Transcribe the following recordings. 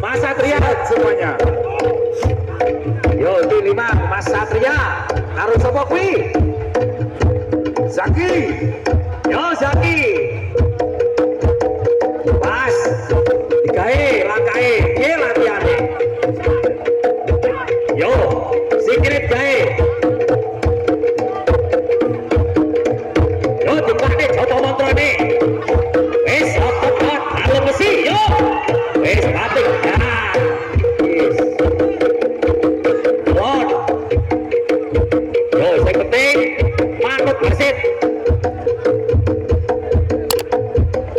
Mas Satria semuanya. yo di 5 Mas Satria karo sapa kuwi Zaki yo Zaki pas digawe langkae piye latihane yo sikrit gawe yo dipake japa mantrane wis otot halo besi yo wis batik nah wis Lord yo sing penting manut wasit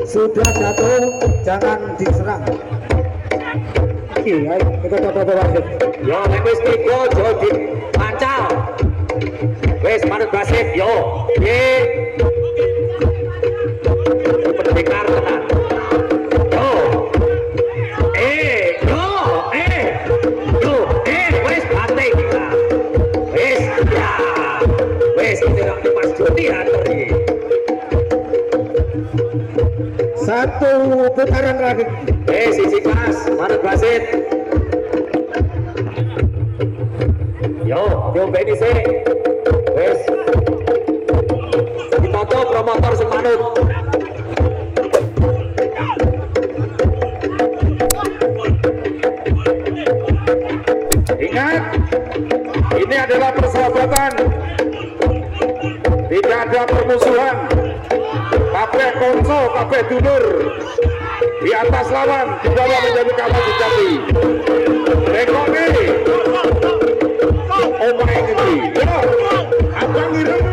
sudah jatuh jangan diserang. Iya, kita coba wasit. yo nek wis tiga aja dipancal wis manut wasit yo piye pendekar tenan yo wis batik nah. Wis ya wis tidak pas jodi antri Satu putaran lagi. sisi kelas manut wasit yo beni sih wis ditoto promotor sing manut ingat, ini adalah persahabatan, tidak ada permusuhan. Kabeh konco, kabeh dulur, di atas lawan, di bawah menjadi kawan sejati. Rekoke, omahe ngendi? Yo, abang ireng,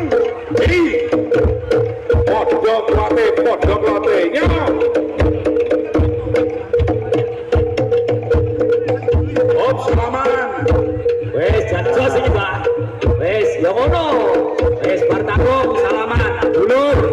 jadi podok lote, yo. Op, selamat. wis jajos iki Pak wis ya ngono wis bar takung salaman dulur